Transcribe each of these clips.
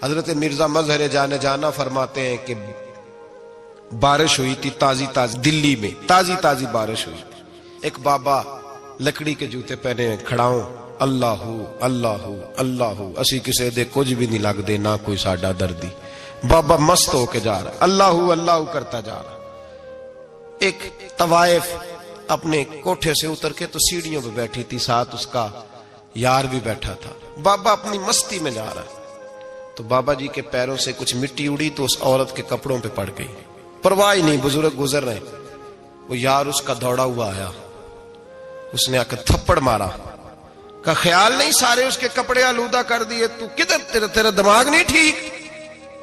حضرت مرزا مظہر جانے جانا فرماتے ہیں کہ بارش ہوئی تھی تازی تازی، دلی میں تازی تازی بارش ہوئی تھی. ایک بابا لکڑی کے جوتے پہنے کھڑا ہوں، اللہ اللہ اللہ، اسی کسے دے کچھ بھی نہیں لگ دے، نہ کوئی ساڈا دردی. بابا مست ہو کے جا رہا، اللہ اللہ کرتا جا رہا. ایک طوائف اپنے کوٹھے سے اتر کے تو سیڑھیوں پہ بیٹھی تھی، ساتھ اس کا یار بھی بیٹھا تھا. بابا اپنی مستی میں جا رہا تو بابا جی کے پیروں سے کچھ مٹی اڑی تو اس عورت کے کپڑوں پہ پڑ گئی. پرواہ نہیں، بزرگ گزر رہے. وہ یار اس کا دوڑا ہوا آیا، اس نے آ کر تھپڑ مارا. کا خیال نہیں سارے اس کے کپڑے آلودہ کر دیے، تو کدھر، تیرا دماغ نہیں ٹھیک؟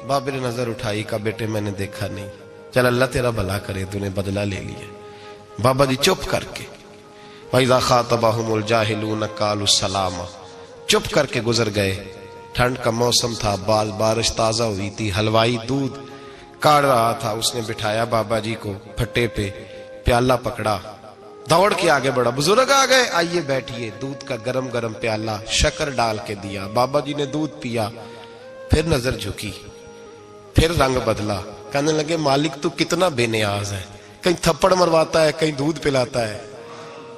بابا نے نظر اٹھائی، کہا بیٹے میں نے دیکھا نہیں، چل اللہ تیرا بھلا کرے، تو نے بدلہ لے لیا. بابا جی چپ کر کے وَإِذَا خَاطَبَهُمُ الْجَاهِلُونَ قَالُوا السَّلَامَ، چپ کر کے گزر گئے. ٹھنڈ کا موسم تھا، بارش تازہ ہوئی تھی، حلوائی دودھ کاڑ رہا تھا. اس نے بٹھایا بابا جی کو پھٹے پہ، پیالہ پکڑا، دوڑ کے آگے بڑھا. بزرگ آ گئے، آئیے بیٹھیے. دودھ کا گرم گرم پیالہ شکر ڈال کے دیا. بابا جی نے دودھ پیا، پھر نظر جھکی، پھر رنگ بدلا. کہنے لگے مالک تو کتنا بے نیاز ہے، کہیں تھپڑ مرواتا ہے، کہیں دودھ پلاتا ہے.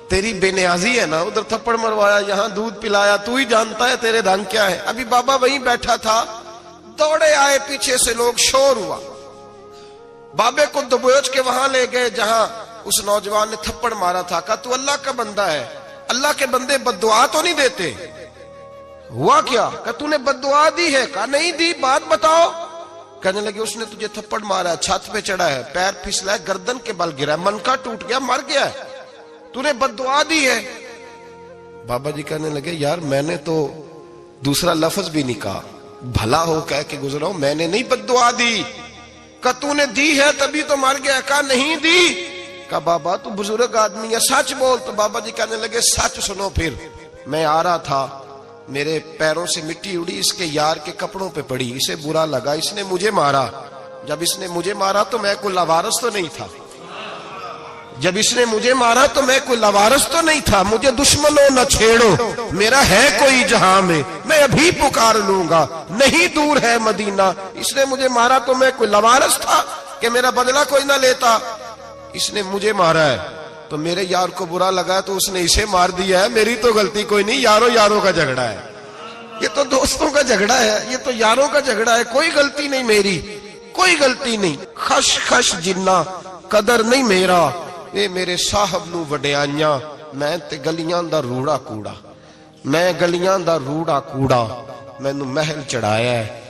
تیری بے نیازی ہے نا، ادھر تھپڑ مروایا، یہاں دودھ پلایا، تو ہی جانتا ہے تیرے رنگ کیا ہے. ابھی بابا وہیں بیٹھا تھا، دوڑے آئے پیچھے سے لوگ، شور ہوا. بابے کو دبوچ کے وہاں لے گئے جہاں اس نوجوان نے تھپڑ مارا تھا. کہا تو اللہ کا بندہ ہے، اللہ کے بندے بد دعا تو نہیں دیتے. ہوا کیا؟ کہا تو نے بد دعا دی ہے؟ کہا نہیں دی، بات بتاؤ. کہنے لگے اس نے تجھے تھپڑ مارا ہے، چھت پہ چڑھا ہے، پیر پھسلا ہے، گردن کے بل گرا ہے، منکا ٹوٹ گیا، مر گیا ہے، تو نے بد دعا دی ہے. بابا جی کہنے لگے یار میں نے تو دوسرا لفظ بھی نہیں کہا، بھلا ہو کہہ کے گزرا ہوں، میں نے نہیں بد دعا دی. کہا تو نے دی ہے تبھی تو مر گیا. کہا نہیں دی. کہا بابا تو بزرگ آدمی ہے، سچ بول. تو بابا جی کہنے لگے سچ سنو. پھر میں آ رہا تھا، میرے پیروں سے مٹی اڑی، اس کے یار کے کپڑوں پہ پڑی، اسے برا لگا، اس نے مجھے مارا. جب اس نے مجھے مارا تو میں کوئی لاوارث تو نہیں تھا، جب اس نے مجھے مارا تو میں کوئی لاوارث تو نہیں تھا. مجھے دشمنوں نہ چھیڑو، میرا ہے کوئی جہاں میں ابھی پکار لوں گا، نہیں دور ہے مدینہ. اس نے مجھے مارا تو میں کوئی لاوارث تھا کہ میرا بدلہ کوئی نہ لیتا. اس نے مجھے مارا ہے تو میرے یار کو برا لگا تو اس نے اسے مار دیا ہے، میری تو غلطی کوئی نہیں. یاروں کا جھگڑا ہے، یہ تو دوستوں کا جھگڑا ہے، یہ تو یاروں کا جھگڑا ہے، کوئی غلطی نہیں میری، کوئی غلطی نہیں. خش خش جنہ قدر نہیں میرا، اے میرے صاحب نو وڈیاں، میں تے گلیاں دا روڑا کوڑا، میں گلیاں دا روڑا کوڑا. مینوں محل چڑھایا ہے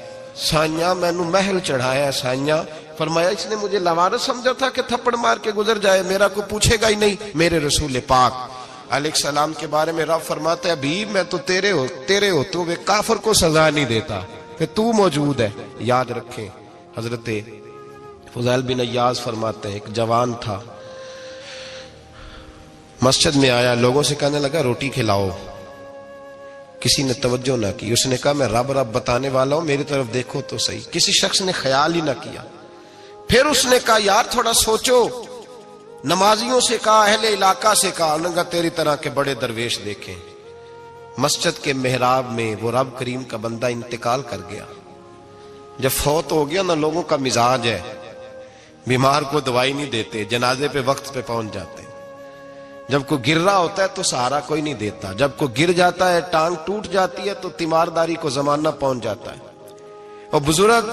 سائیاں، مینوں محل چڑھایا ہے سائیاں. فرمایا اس نے مجھے لاوارث سمجھا تھا کہ تھپڑ مار کے گزر جائے، میرا کوئی پوچھے گا ہی نہیں. میرے رسول پاک علیہ السلام کے بارے میں رب فرماتا ہے ابھی میں تو تیرے ہوتے ہوئے کافر کو سزا نہیں دیتا کہ تو موجود ہے. یاد رکھیں حضرت فضیل بن عیاض فرماتے ہیں ایک جوان تھا، مسجد میں آیا، لوگوں سے کہنے لگا روٹی کھلاؤ. کسی نے توجہ نہ کی. اس نے کہا میں رب بتانے والا ہوں، میری طرف دیکھو تو صحیح. کسی شخص نے خیال ہی نہ کیا. پھر اس نے کہا یار تھوڑا سوچو. نمازیوں سے کہا، اہل علاقہ سے کہا، انہوں نے کہا تیری طرح کے بڑے درویش دیکھیں. مسجد کے محراب میں وہ رب کریم کا بندہ انتقال کر گیا. جب فوت ہو گیا نا، لوگوں کا مزاج ہے بیمار کو دوائی نہیں دیتے، جنازے پہ وقت پہ پہنچ جاتے. جب کوئی گر رہا ہوتا ہے تو سہارا کوئی نہیں دیتا، جب کوئی گر جاتا ہے ٹانگ ٹوٹ جاتی ہے تو تیمارداری کو زمانہ پہنچ جاتا ہے. اور بزرگ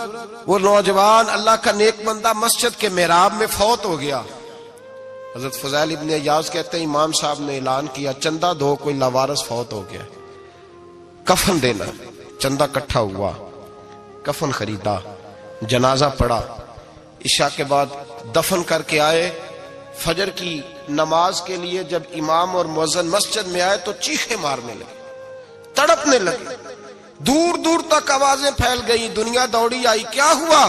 وہ نوجوان اللہ کا نیک بندہ مسجد کے محراب میں فوت ہو گیا. حضرت فضیل ابن عیاض کہتے ہیں امام صاحب نے اعلان کیا چندہ دو، کوئی لاوارث فوت ہو گیا، کفن دینا. چندہ کٹھا ہوا، کفن خریدا، جنازہ پڑا. عشاء کے بعد دفن کر کے آئے. فجر کی نماز کے لیے جب امام اور مؤذن مسجد میں آئے تو چیخیں مارنے لگے، تڑپنے لگے. دور دور تک آوازیں پھیل گئی، دنیا دوڑی آئی. کیا ہوا؟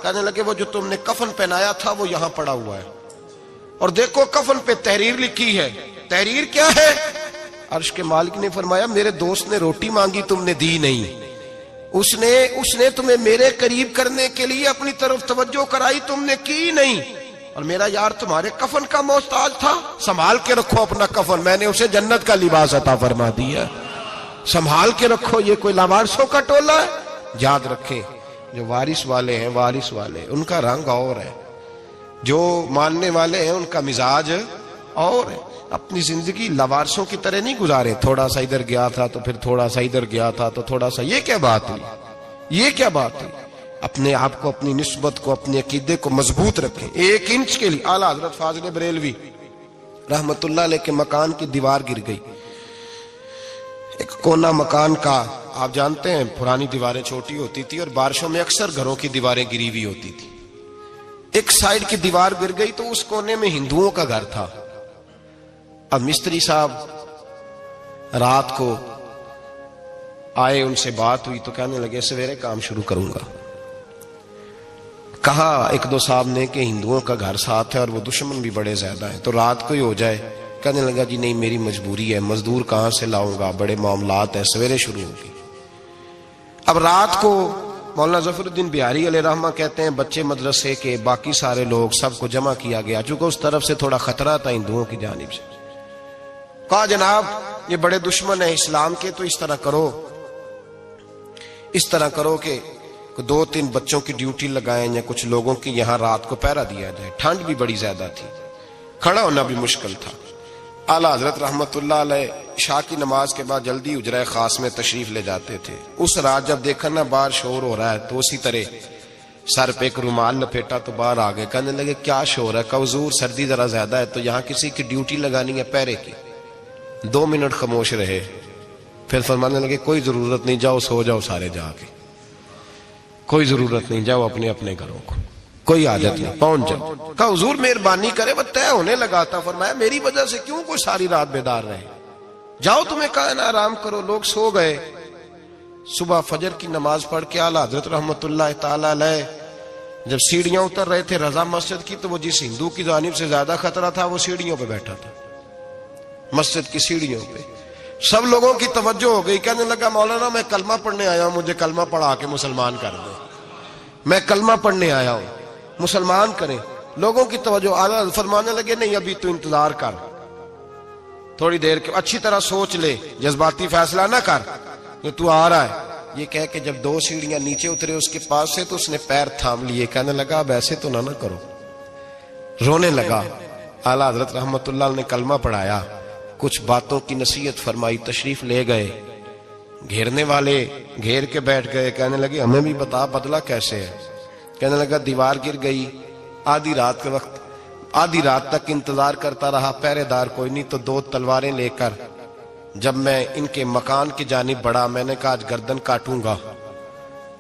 کہنے لگے وہ جو تم نے کفن پہنایا تھا وہ یہاں پڑا ہوا ہے، اور دیکھو کفن پہ تحریر لکھی ہے. تحریر کیا ہے؟ عرش کے مالک نے فرمایا میرے دوست نے روٹی مانگی تم نے دی نہیں، اس نے تمہیں میرے قریب کرنے کے لیے اپنی طرف توجہ کرائی، تم نے کی نہیں. اور میرا یار تمہارے کفن کا محتاج تھا، سنبھال کے رکھو اپنا کفن، میں نے اسے جنت کا لباس عطا فرما دیا، سنبھال کے رکھو. یہ کوئی لاوارثوں کا ٹولہ ہے؟ یاد رکھیں جو وارث والے ہیں، وارث والے ان کا رنگ اور ہے، جو ماننے والے ہیں ان کا مزاج اور ہے۔ اپنی زندگی لوارثوں کی طرح نہیں گزارے، تھوڑا سا ادھر گیا تھا تو پھر تھوڑا سا ادھر گیا تھا تو تھوڑا سا، یہ کیا بات ہوئی، یہ کیا بات ہوئی؟ اپنے آپ کو، اپنی نسبت کو، اپنے عقیدے کو مضبوط رکھیں۔ 1 انچ کے لیے اعلیٰ حضرت فاضل بریلوی رحمت اللہ علیہ کے مکان کی دیوار گر گئی، ایک کونا مکان کا، آپ جانتے ہیں پرانی دیواریں چھوٹی ہوتی تھی اور بارشوں میں اکثر گھروں کی دیواریں گری ہوئی ہوتی تھی، ایک سائیڈ کی دیوار گر گئی تو اس کونے میں ہندوؤں کا گھر تھا۔ اب مستری صاحب رات کو آئے، ان سے بات ہوئی تو کہنے لگے سویرے کام شروع کروں گا۔ کہا 1-2 صاحب نے کہ ہندوؤں کا گھر ساتھ ہے اور وہ دشمن بھی بڑے زیادہ ہیں، تو رات کو ہی ہو جائے۔ کہنے لگا جی نہیں، میری مجبوری ہے، مزدور کہاں سے لاؤں گا، بڑے معاملات ہیں، سویرے شروع ہوگی۔ اب رات کو مولانا ظفر الدین بہاری علیہ رحمہ کہتے ہیں بچے مدرسے کے، باقی سارے لوگ، سب کو جمع کیا گیا، چونکہ اس طرف سے تھوڑا خطرہ تھا ہندوؤں کی جانب سے۔ کہا جناب یہ بڑے دشمن ہیں اسلام کے، تو اس طرح کرو کہ 2-3 بچوں کی ڈیوٹی لگائیں یا کچھ لوگوں کی یہاں رات کو پہرا دیا جائے، ٹھنڈ بھی بڑی زیادہ تھی، کھڑا ہونا بھی مشکل تھا۔ اعلیٰ حضرت رحمت اللہ علیہ عشاء کی نماز کے بعد جلدی حجرہ خاص میں تشریف لے جاتے تھے۔ اس رات جب دیکھا نا باہر شور ہو رہا ہے تو اسی طرح سر پہ ایک رومال لپیٹا تو باہر آ گئے، کہنے لگے کیا شور ہے؟ کہ حضور سردی ذرا زیادہ ہے تو یہاں کسی کی ڈیوٹی لگانی ہے پہرے کی۔ 2 منٹ خاموش رہے، پھر فرمانے لگے کوئی ضرورت نہیں، جاؤ سو جاؤ سارے جا کے، کوئی ضرورت نہیں، جاؤ اپنے اپنے گھروں کو، کوئی عادت نہیں، پہنچ جاؤ۔ کہا حضور مہربانی کرے، وہ طے ہونے لگا تھا۔ فرمایا میری وجہ سے کیوں کوئی ساری رات بیدار رہے، جاؤ تمہیں کہا نا آرام کرو۔ لوگ سو گئے۔ صبح فجر کی نماز پڑھ کے اعلیٰ حضرت رحمت اللہ تعالی علیہ جب سیڑھیاں اتر رہے تھے رضا مسجد کی، تو وہ جس ہندو کی جانب سے زیادہ خطرہ تھا وہ سیڑھیوں پہ بیٹھا تھا، مسجد کی سیڑھیوں پہ۔ سب لوگوں کی توجہ ہو گئی، کہنے لگا مولانا میں کلمہ پڑھنے آیا ہوں، مجھے کلمہ پڑھا کے مسلمان کر دیں، میں کلمہ پڑھنے آیا ہوں، مسلمان کریں۔ لوگوں کی توجہ، اعلیٰ فرمانے لگے نہیں ابھی تو انتظار کر، تھوڑی دیر کے اچھی طرح سوچ لے، جذباتی فیصلہ نہ کر کہ تو آ رہا ہے۔ یہ کہہ کے جب 2 سیڑھیاں نیچے اترے اس کے پاس سے تو اس نے پیر تھام لیے، کہنے لگا اب ایسے تو نہ کرو، رونے لگا۔ اعلیٰ حضرت رحمت اللہ نے کلمہ پڑھایا، کچھ باتوں کی نصیحت فرمائی، تشریف لے گئے۔ گھیرنے والے گھیر کے بیٹھ گئے، کہنے لگے ہمیں بھی بتا بدلہ کیسے ہے۔ کہنے لگا دیوار گر گئی، آدھی رات کے وقت، آدھی رات تک انتظار کرتا رہا، پہرے دار کوئی نہیں، تو 2 تلواریں لے کر جب میں ان کے مکان کی جانب بڑھا، میں نے کہا آج گردن کاٹوں گا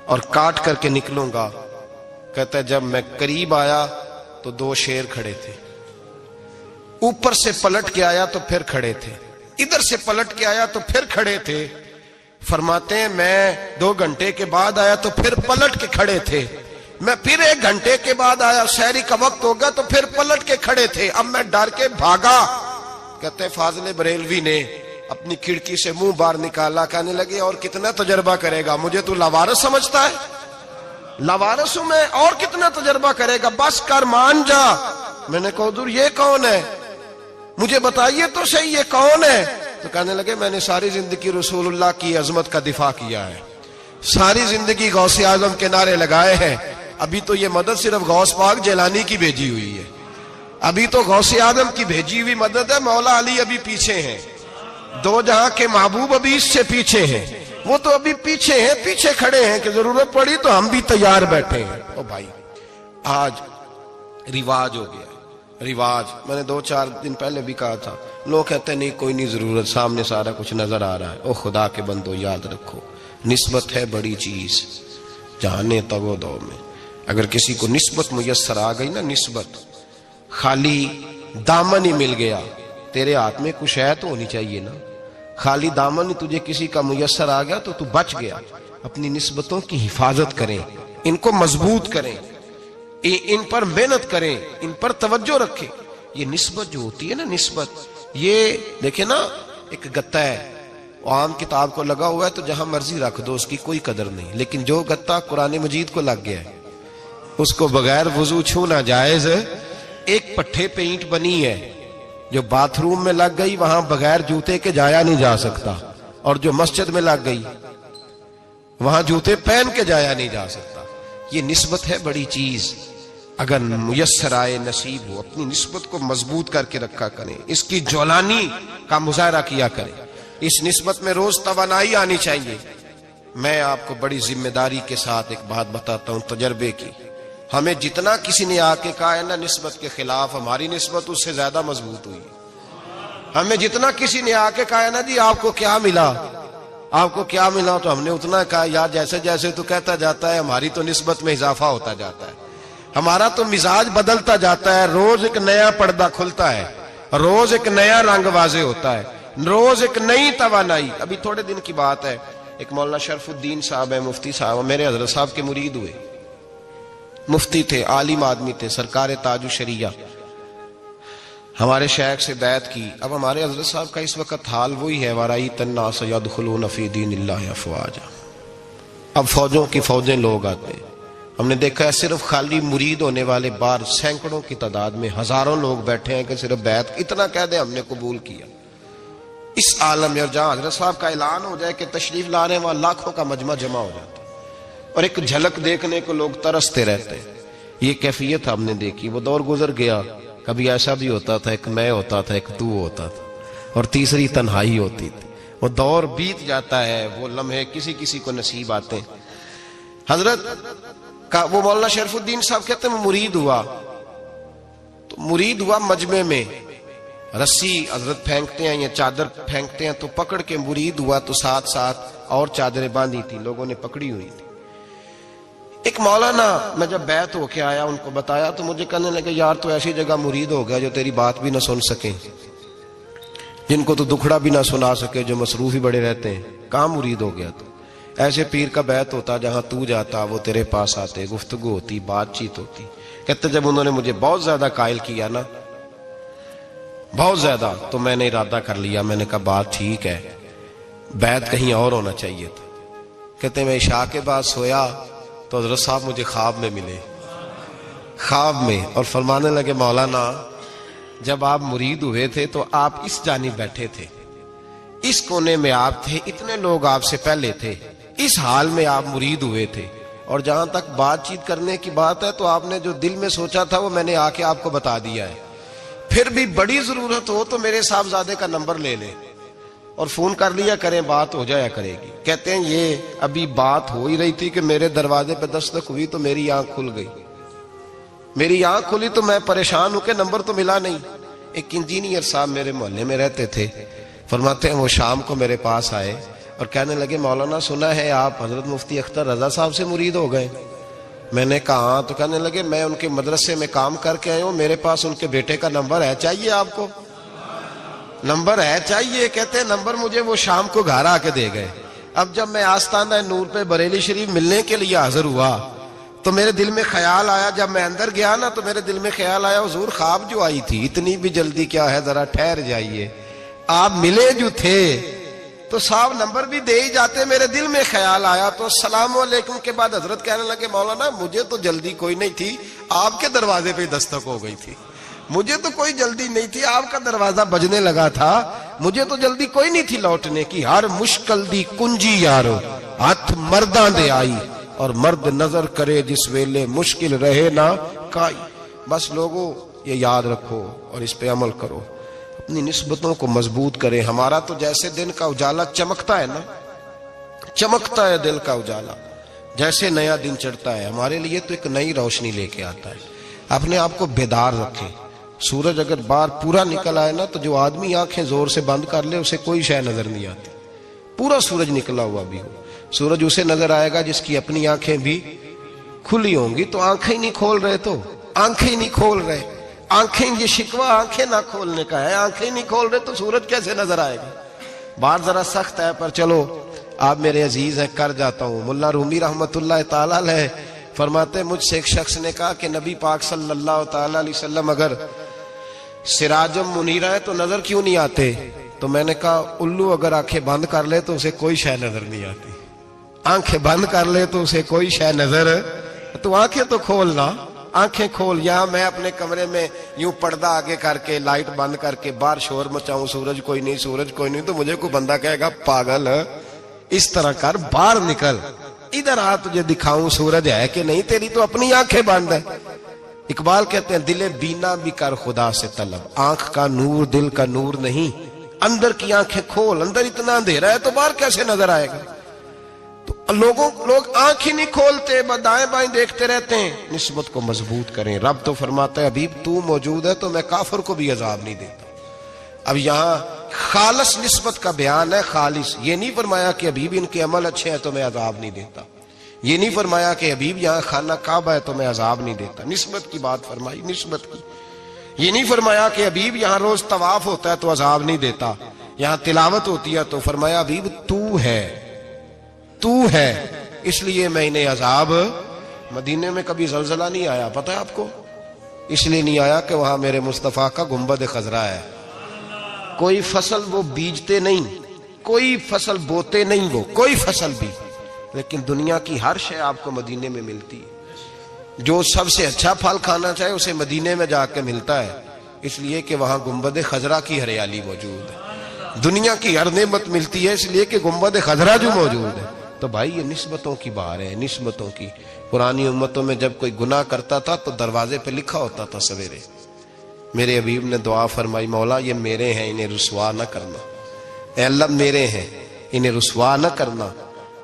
اور کاٹ کر کے نکلوں گا۔ کہتا ہے جب میں قریب آیا تو 2 شیر کھڑے تھے، اوپر سے پلٹ کے آیا تو پھر کھڑے تھے، ادھر سے پلٹ کے آیا تو پھر کھڑے تھے۔ فرماتے ہیں میں 2 گھنٹے کے بعد آیا تو پھر پلٹ کے کھڑے تھے، میں پھر 1 گھنٹے کے بعد آیا، سحری کا وقت ہوگا تو پھر پلٹ کے کھڑے تھے، اب میں ڈر کے بھاگا۔ کہتے ہیں فاضل بریلوی نے اپنی کھڑکی سے منہ باہر نکالا، کہنے لگے اور کتنا تجربہ کرے گا، مجھے تو لاوارث سمجھتا ہے، لاوارث ہوں میں، اور کتنا تجربہ کرے گا، بس کر مان جا۔ میں نے کہا حضور یہ کون ہے، مجھے بتائیے تو صحیح یہ کون ہے۔ تو کہنے لگے میں نے ساری زندگی رسول اللہ کی عظمت کا دفاع کیا ہے، ساری زندگی غوث اعظم کے نعرے لگائے ہیں، ابھی تو یہ مدد صرف غوث پاک جیلانی کی بھیجی ہوئی ہے، ابھی تو غوث اعظم کی بھیجی ہوئی مدد ہے، مولا علی ابھی پیچھے ہیں، 2 جہاں کے محبوب ابھی اس سے پیچھے ہیں، وہ تو ابھی پیچھے ہیں، پیچھے کھڑے ہیں کہ ضرورت پڑی تو ہم بھی تیار بیٹھے ہیں۔ او بھائی آج رواج ہو گیا، رواج، میں نے 2-4 دن پہلے بھی کہا تھا، لوگ کہتے ہیں نہیں کوئی نہیں ضرورت، سامنے سارا کچھ نظر آ رہا ہے۔ او خدا کے بندو یاد رکھو، نسبت ہے بڑی چیز، جانے تگو دو میں، اگر کسی کو نسبت میسر آ گئی نا، نسبت، خالی دامن ہی مل گیا، تیرے ہاتھ میں کچھ ہے تو ہونی چاہیے نا، خالی دامن ہی تجھے کسی کا میسر آ گیا تو بچ گیا۔ اپنی نسبتوں کی حفاظت کریں، ان کو مضبوط کریں، ان پر محنت کریں، ان پر توجہ رکھیں۔ یہ نسبت جو ہوتی ہے نا، نسبت، یہ دیکھیں نا، ایک گتا ہے عام کتاب کو لگا ہوا ہے تو جہاں مرضی رکھ دو، اس کی کوئی قدر نہیں، لیکن جو گتا قرآن مجید کو لگ گیا ہے اس کو بغیر وضو چھونا جائز ہے۔ ایک پٹھے پہ اینٹ بنی ہے، جو باتھ روم میں لگ گئی وہاں بغیر جوتے کے جایا نہیں جا سکتا، اور جو مسجد میں لگ گئی وہاں جوتے پہن کے جایا نہیں جا سکتا. یہ نسبت ہے بڑی چیز. اگر میسر آئے نصیب ہو اپنی نسبت کو مضبوط کر کے رکھا کریں, اس کی جولانی کا مظاہرہ کیا کریں. اس نسبت میں روز توانائی آنی چاہیے. میں آپ کو بڑی ذمہ داری کے ساتھ ایک بات بتاتا ہوں تجربے کی. ہمیں جتنا کسی نے آ کے کہا ہے نا نسبت کے خلاف, ہماری نسبت اس سے زیادہ مضبوط ہوئی. ہمیں جتنا کسی نے آ کے کہا ہے نا جی آپ کو کیا ملا, آپ کو کیا ملا, تو ہم نے اتنا کہا یار جیسے جیسے تو کہتا جاتا ہے ہماری تو نسبت میں اضافہ ہوتا جاتا ہے, ہمارا تو مزاج بدلتا جاتا ہے. روز ایک نیا پردہ کھلتا ہے, روز ایک نیا رنگ واضح ہوتا ہے, روز ایک نئی توانائی. ابھی تھوڑے دن کی بات ہے, ایک مولانا شرف الدین صاحب ہے, مفتی صاحب, میرے حضرت صاحب کے مرید ہوئے. مفتی تھے, عالم آدمی تھے, سرکار تاج الشریعہ, ہمارے شیخ سے بیعت کی. اب ہمارے حضرت صاحب کا اس وقت حال وہی ہے, وَرَأَيْتَ النَّاسَ يَدْخُلُونَ فِي دِينِ اللَّهِ أَفْوَاجًا. اب فوجوں کی فوجیں لوگ آتے ہیں. ہم نے دیکھا ہے صرف خالی مرید ہونے والے بار سینکڑوں کی تعداد میں ہزاروں لوگ بیٹھے ہیں کہ صرف بیعت اتنا کہہ دیں ہم نے قبول کیا. اس عالم میں, اور جہاں حضرت صاحب کا اعلان ہو جائے کہ تشریف لا رہے ہیں, وہاں لاکھوں کا مجمع جمع ہو جاتا ہے اور ایک جھلک دیکھنے کو لوگ ترستے رہتے ہیں. یہ کیفیت ہم نے دیکھی. وہ دور گزر گیا. کبھی ایسا بھی ہوتا تھا ایک میں ہوتا تھا, ایک تو ہوتا تھا, اور تیسری تنہائی ہوتی تھی. وہ دور بیت جاتا ہے, وہ لمحے کسی کسی کو نصیب آتے ہیں. حضرت کا وہ مولانا شرف الدین صاحب کہتے ہیں مرید ہوا, تو مرید ہوا مجمع میں, رسی حضرت پھینکتے ہیں یا چادر پھینکتے ہیں تو پکڑ کے مرید ہوا, تو ساتھ ساتھ اور چادریں باندھی تھی, لوگوں نے پکڑی ہوئی تھی. ایک مولانا, میں جب بیعت ہو کے آیا ان کو بتایا تو مجھے کہنے لگے یار تو ایسی جگہ مرید ہو گیا جو تیری بات بھی نہ سن سکیں, جن کو تو دکھڑا بھی نہ سنا سکے, جو مصروف ہی بڑے رہتے ہیں, کہاں مرید ہو گیا تو. ایسے پیر کا بیعت ہوتا جہاں تو جاتا وہ تیرے پاس آتے, گفتگو ہوتی, بات چیت ہوتی. کہتے جب انہوں نے مجھے بہت زیادہ قائل کیا نا, بہت زیادہ, تو میں نے ارادہ کر لیا. میں نے کہا بات ٹھیک ہے, بیعت کہیں اور ہونا چاہیے تھا. کہتے میں عشاء کے بعد سویا تو حضرت صاحب مجھے خواب میں ملے, خواب میں, اور فرمانے لگے مولانا جب آپ مرید ہوئے تھے تو آپ اس جانب بیٹھے تھے, اس کونے میں آپ تھے, اتنے لوگ آپ سے پہلے تھے, اس حال میں آپ مرید ہوئے تھے, اور جہاں تک بات چیت کرنے کی بات ہے تو آپ نے جو دل میں سوچا تھا وہ میں نے آ کے آپ کو بتا دیا ہے. پھر بھی بڑی ضرورت ہو تو میرے صاحبزادے کا نمبر لے لیں اور فون کر لیا کریں, بات ہو جایا کرے گی. کہتے ہیں یہ ابھی بات ہو ہی رہی تھی کہ میرے دروازے پہ دستک ہوئی تو میری آنکھ کھل گئی. میری آنکھ کھلی تو میں پریشان ہوں کہ نمبر تو ملا نہیں. ایک انجینئر صاحب میرے محلے میں رہتے تھے, فرماتے ہیں وہ شام کو میرے پاس آئے اور کہنے لگے مولانا سنا ہے آپ حضرت مفتی اختر رضا صاحب سے مرید ہو گئے. میں نے کہا ہاں. تو کہنے لگے میں ان کے مدرسے میں کام کر کے آئے ہوں, میرے پاس ان کے بیٹے کا نمبر ہے, چاہیے آپ کو؟ نمبر ہے چاہیے. کہتے ہیں نمبر مجھے وہ شام کو گھر آ کے دے گئے. اب جب میں آستانہ نور پہ بریلی شریف ملنے کے لیے حاضر ہوا تو میرے دل میں خیال آیا, جب میں اندر گیا نا تو میرے دل میں خیال آیا حضور خواب جو آئی تھی اتنی بھی جلدی کیا ہے, ذرا ٹھہر جائیے, آپ ملے جو تھے تو صاحب نمبر بھی دے ہی جاتے. میرے دل میں خیال آیا تو السلام علیکم کے بعد حضرت کہنے لگے مولانا مجھے تو جلدی کوئی نہیں تھی, آپ کے دروازے پہ دستک ہو گئی تھی, مجھے تو کوئی جلدی نہیں تھی, آپ کا دروازہ بجنے لگا تھا, مجھے تو جلدی کوئی نہیں تھی لوٹنے کی. ہر مشکل دی کنجی یارو ہاتھ مرداں دے آئی, اور مرد نظر کرے جس ویلے مشکل رہے نہ کائی. بس لوگوں یہ یاد رکھو اور اس پہ عمل کرو, اپنی نسبتوں کو مضبوط کریں. ہمارا تو جیسے دن کا اجالا چمکتا ہے نا, چمکتا ہے دل کا اجالا, جیسے نیا دن چڑھتا ہے ہمارے لیے تو ایک نئی روشنی لے کے آتا ہے. اپنے آپ کو بیدار رکھیں. سورج اگر باہر پورا نکل آئے نا تو جو آدمی آنکھیں زور سے بند کر لے اسے کوئی شے نظر نہیں آتی. پورا سورج نکلا ہوا بھی ہو, سورج اسے نظر آئے گا جس کی اپنی آنکھیں بھی کھلی ہوں گی. تو آنکھیں نہیں کھول رہے, تو آنکھیں نہیں کھول رہے, آنکھیں, یہ شکوہ آنکھیں نہ کھولنے کا ہے, آنکھیں نہیں کھول رہے تو سورج کیسے نظر آئے گا. بات ذرا سخت ہے پر چلو آپ میرے عزیز ہیں, کر جاتا ہوں. ملا رومی رحمت اللہ تعالی علیہ فرماتے مجھ سے ایک شخص نے کہا کہ نبی پاک صلی اللہ تعالی علیہ وسلم اگر سراجم منیرہ ہے تو نظر کیوں نہیں آتے؟ تو میں نے کہا الو اگر آنکھیں بند کر لے تو اسے کوئی شے نظر نہیں آتی. آنکھیں بند کر لے تو اسے کوئی شے نظر, تو آنکھیں تو کھولنا, آنکھیں کھول. یہاں میں اپنے کمرے میں یوں پردہ آگے کر کے لائٹ بند کر کے باہر شور مچاؤں, سورج کوئی نہیں, سورج کوئی نہیں, تو مجھے کوئی بندہ کہے گا پاگل, اس طرح کر, باہر نکل, ادھر آ تجھے دکھاؤں سورج ہے کہ نہیں، تیری تو اپنی آنکھیں بند ہے۔ اقبال کہتے ہیں دل بینا بھی کر خدا سے طلب، آنکھ کا نور دل کا نور نہیں، اندر کی آنکھیں کھول، اندر اتنا اندھیرا ہے تو باہر کیسے نظر آئے گا؟ تو لوگ آنکھ ہی نہیں کھولتے، دائیں بائیں دیکھتے رہتے ہیں۔ نسبت کو مضبوط کریں۔ رب تو فرماتا ہے حبیب تو موجود ہے تو میں کافر کو بھی عذاب نہیں دیتا۔ اب یہاں خالص نسبت کا بیان ہے، خالص، یہ نہیں فرمایا کہ حبیب ان کے عمل اچھے ہیں تو میں عذاب نہیں دیتا، یہ نہیں فرمایا کہ حبیب یہاں خانہ کعبہ ہے تو میں عذاب نہیں دیتا، نسبت کی بات فرمائی، نسبت کی۔ یہ نہیں فرمایا کہ حبیب یہاں روز طواف ہوتا ہے تو عذاب نہیں دیتا، یہاں تلاوت ہوتی ہے تو فرمایا حبیب تو ہے اس لیے میں انہیں عذاب۔ مدینے میں کبھی زلزلہ نہیں آیا، پتہ ہے آپ کو؟ اس لیے نہیں آیا کہ وہاں میرے مصطفیٰ کا گنبد خضرا ہے۔ کوئی فصل وہ بیجتے نہیں، کوئی فصل بوتے نہیں، وہ کوئی فصل بھی، لیکن دنیا کی ہر شے آپ کو مدینے میں ملتی ہے۔ جو سب سے اچھا پھل کھانا چاہے اسے مدینے میں جا کے ملتا ہے، اس لیے کہ وہاں گنبد خضرا کی ہریالی موجود ہے۔ دنیا کی ہر نعمت ملتی ہے اس لیے کہ گنبد خضرا جو موجود ہے۔ تو بھائی یہ نسبتوں کی بار ہے، نسبتوں کی۔ پرانی امتوں میں جب کوئی گناہ کرتا تھا تو دروازے پہ لکھا ہوتا تھا سویرے، میرے حبیب نے دعا فرمائی مولا یہ میرے ہیں انہیں رسوا نہ کرنا، اے اللہ میرے ہیں انہیں رسوا نہ کرنا۔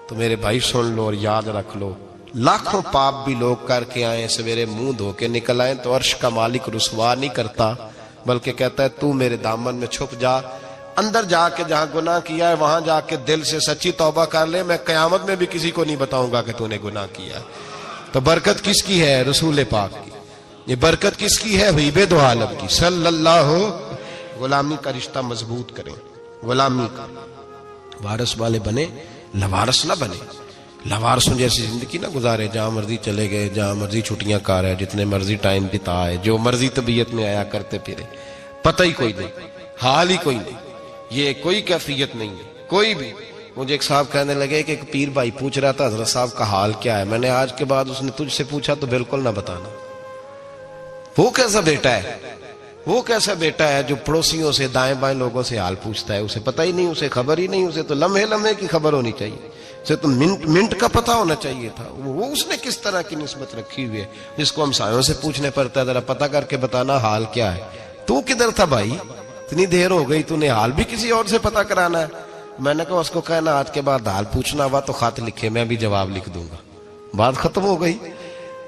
تو میرے بھائی سن لو اور یاد رکھ لو، لاکھوں پاپ بھی لوگ کر کے آئیں، سویرے منہ دھو کے نکل آئیں تو عرش کا مالک رسوا نہیں کرتا، بلکہ کہتا ہے تو میرے دامن میں چھپ جا، اندر جا کے جہاں گناہ کیا ہے وہاں جا کے دل سے سچی توبہ کر لے، میں قیامت میں بھی کسی کو نہیں بتاؤں گا کہ تو نے گناہ کیا ہے۔ تو برکت کس کی ہے؟ رسول پاک کی۔ یہ برکت کس کی ہے؟ حبیب دو عالم کی صلی اللہ۔ غلامی کا رشتہ مضبوط کریں، غلامی کا وارث والے بنے، لوارث نہ بنے۔ لوارثوں جیسی زندگی نہ گزارے، جہاں مرضی چلے گئے، جہاں مرضی چھٹیاں کار ہے، جتنے مرضی ٹائم بتا ہے، جو مرضی طبیعت میں آیا کرتے پھرے، پتہ ہی کوئی نہیں، حال ہی کوئی نہیں، یہ کوئی کیفیت نہیں ہے کوئی بھی۔ مجھے ایک صاحب کہنے لگے کہ ایک پیر بھائی پوچھ رہا تھا حضرت صاحب کا حال کیا ہے، میں نے آج کے بعد اس نے تجھ سے پوچھا تو بالکل نہ بتانا۔ وہ کیسا بیٹا ہے، وہ کیسا بیٹا ہے جو پڑوسیوں سے دائیں بائیں لوگوں سے حال پوچھتا ہے، اسے پتہ ہی نہیں، اسے خبر ہی نہیں، اسے تو لمحے لمحے کی خبر ہونی چاہیے، اسے تو منٹ کا پتہ ہونا چاہیے تھا۔ وہ اس نے کس طرح کی نسبت رکھی ہوئی ہے جس کو ہم سایوں سے پوچھنے پڑتا ہے ذرا پتہ کر کے بتانا حال کیا ہے۔ تو کدھر تھا بھائی، اتنی دیر ہو گئی، تو نے حال بھی کسی اور سے پتہ کرانا ہے۔ میں نے کہا اس کو کہنا آج کے بعد حال پوچھنا ہوا تو خط لکھے، میں بھی جواب لکھ دوں گا، بات ختم ہو گئی۔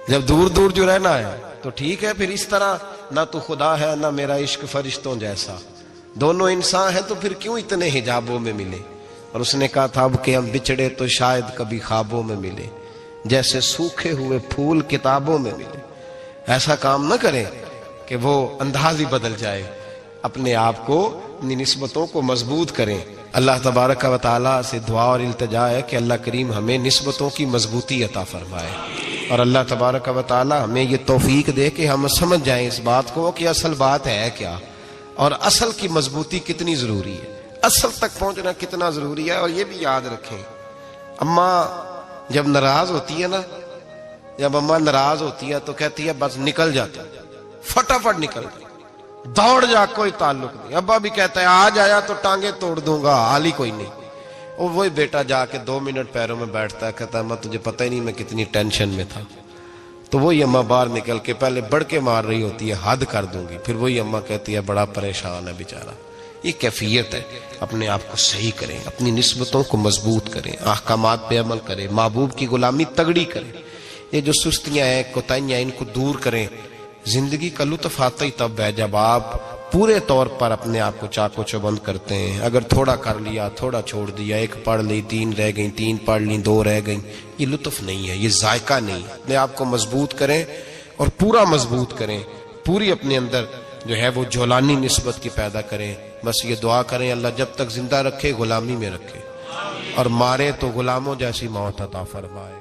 جب دور دور جو رہنا ہے تو ٹھیک ہے، پھر اس طرح نہ تو خدا ہے نہ میرا عشق فرشتوں جیسا، دونوں انسان ہیں تو پھر کیوں اتنے حجابوں میں ملے؟ اور اس نے کہا تھا اب کہ ہم بچھڑے تو شاید کبھی خوابوں میں ملے، جیسے سوکھے ہوئے پھول کتابوں میں ملے۔ ایسا کام نہ کریں کہ وہ انداز ہی بدل جائے، اپنے آپ کو، اپنی نسبتوں کو مضبوط کریں۔ اللہ تبارک و تعالیٰ سے دعا اور التجا ہے کہ اللہ کریم ہمیں نسبتوں کی مضبوطی عطا فرمائے، اور اللہ تبارک و تعالیٰ ہمیں یہ توفیق دے کہ ہم سمجھ جائیں اس بات کو کہ اصل بات ہے کیا، اور اصل کی مضبوطی کتنی ضروری ہے، اصل تک پہنچنا کتنا ضروری ہے۔ اور یہ بھی یاد رکھیں، اماں جب ناراض ہوتی ہے نا، جب اماں ناراض ہوتی ہے تو کہتی ہے بس نکل جاتا، فٹافٹ نکل جاتا، دوڑ جا، کوئی تعلق نہیں۔ ابا بھی کہتا ہے آج آیا تو ٹانگیں توڑ دوں گا، حال ہی کوئی نہیں۔ اور وہی بیٹا جا کے 2 منٹ پیروں میں بیٹھتا ہے، کہتا ہے اماں تجھے پتہ ہی نہیں میں کتنی ٹینشن میں تھا۔ تو وہی اماں باہر نکل کے پہلے بڑھ کے مار رہی ہوتی ہے حد کر دوں گی، پھر وہی اماں کہتی ہے بڑا پریشان ہے بیچارہ۔ یہ کیفیت ہے، اپنے آپ کو صحیح کریں، اپنی نسبتوں کو مضبوط کریں، احکامات پہ عمل کریں، محبوب کی غلامی تگڑی کریں۔ یہ جو سستیاں ہیں، کوتاہیاں ہیں، ان کو دور کریں۔ زندگی کا لطف آتا ہی تب ہے جب آپ پورے طور پر اپنے آپ کو چاق و چوبند کرتے ہیں۔ اگر تھوڑا کر لیا، تھوڑا چھوڑ دیا، 1 پڑھ لی، 3 رہ گئیں، 3 پڑھ لی، 2 رہ گئیں، یہ لطف نہیں ہے، یہ ذائقہ نہیں۔ اپنے آپ کو مضبوط کریں اور پورا مضبوط کریں، پوری اپنے اندر جو ہے وہ جولانی نسبت کی پیدا کریں۔ بس یہ دعا کریں اللہ جب تک زندہ رکھے غلامی میں رکھے، اور مارے تو غلاموں جیسی موت عطا فرمائے۔